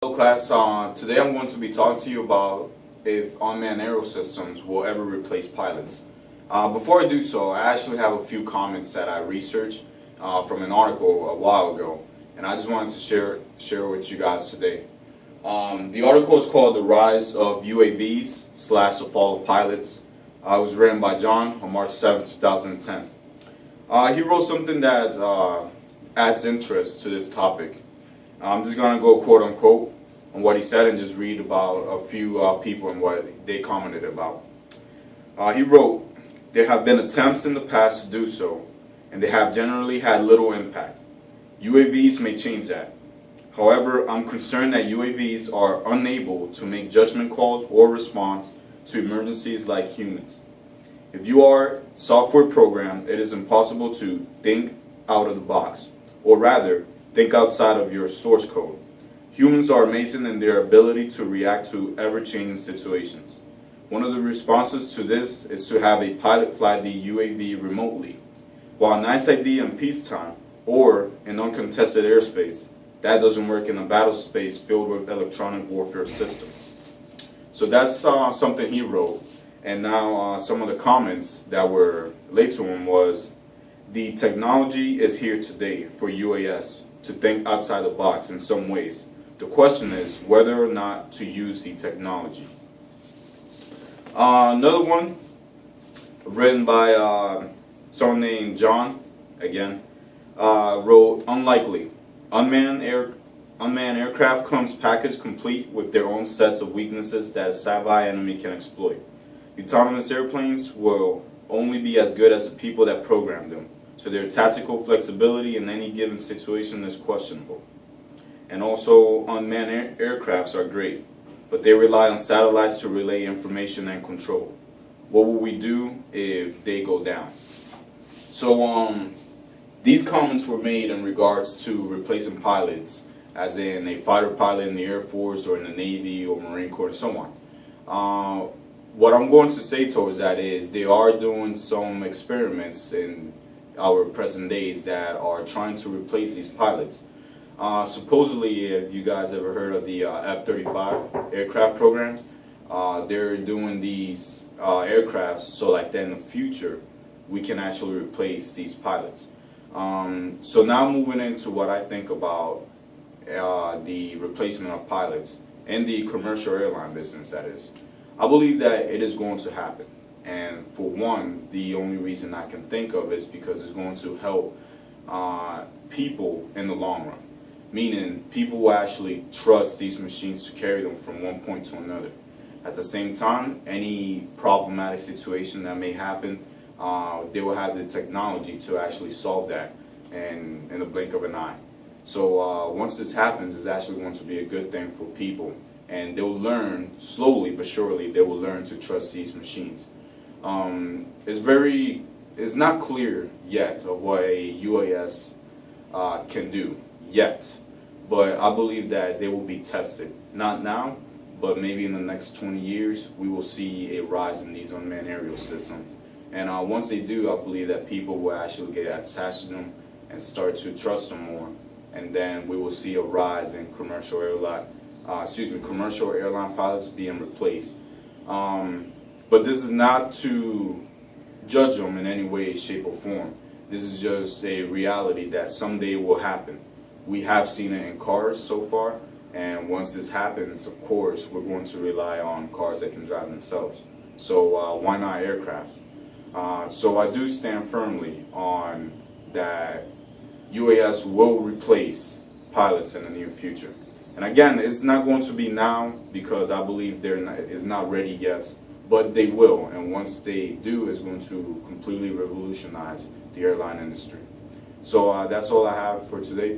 Hello class, today I'm going to be talking to you about if unmanned aerial systems will ever replace pilots. Before I do so, I actually have a few comments that I researched from an article a while ago, and I just wanted to share with you guys today. The article is called "The Rise of UAVs / The Fall of Pilots." It was written by John on March 7, 2010. He wrote something that adds interest to this topic. I'm just going to go quote unquote on what he said and just read about a few people and what they commented about. He wrote, "There have been attempts in the past to do so, and they have generally had little impact. UAVs may change that. However, I'm concerned that UAVs are unable to make judgment calls or response to emergencies like humans. If you are software programmed, it is impossible to think out of the box, or rather, think outside of your source code. Humans are amazing in their ability to react to ever-changing situations. One of the responses to this is to have a pilot fly the UAV remotely. While a nice idea in peacetime or in uncontested airspace, that doesn't work in a battle space filled with electronic warfare systems." So that's something he wrote. And now some of the comments that were laid to him was, "The technology is here today for UAS to think outside the box in some ways. The question is whether or not to use the technology." Another one written by someone named John, again, wrote, "Unlikely. Unmanned aircraft comes packaged complete with their own sets of weaknesses that a savvy enemy can exploit. Autonomous airplanes will only be as good as the people that program them, so their tactical flexibility in any given situation is questionable. And also, unmanned aircrafts are great, but they rely on satellites to relay information and control. What will we do if they go down?" So these comments were made in regards to replacing pilots, as in a fighter pilot in the Air Force or in the Navy or Marine Corps and so on. What I'm going to say towards that is they are doing some experiments in our present days that are trying to replace these pilots. Supposedly, if you guys ever heard of the F-35 aircraft programs, they're doing these aircrafts so like that in the future we can actually replace these pilots. So now moving into what I think about the replacement of pilots in the commercial airline business, that is. I believe that it is going to happen. And for one, the only reason I can think of is because it's going to help people in the long run. Meaning people will actually trust these machines to carry them from one point to another. At the same time, any problematic situation that may happen, they will have the technology to actually solve that in the blink of an eye. So once this happens, it's actually going to be a good thing for people. And they'll learn, slowly but surely, they will learn to trust these machines. It's not clear yet of what a UAS can do yet, but I believe that they will be tested. Not now, but maybe in the next 20 years, we will see a rise in these unmanned aerial systems. And once they do, I believe that people will actually get attached to them and start to trust them more. And then we will see a rise in commercial airline pilots being replaced. But this is not to judge them in any way, shape, or form. This is just a reality that someday will happen. We have seen it in cars so far, and once this happens, of course, we're going to rely on cars that can drive themselves. So why not aircrafts? So I do stand firmly on that UAS will replace pilots in the near future. And again, it's not going to be now because I believe it's not ready yet, but they will. And once they do, it's going to completely revolutionize the airline industry. So that's all I have for today.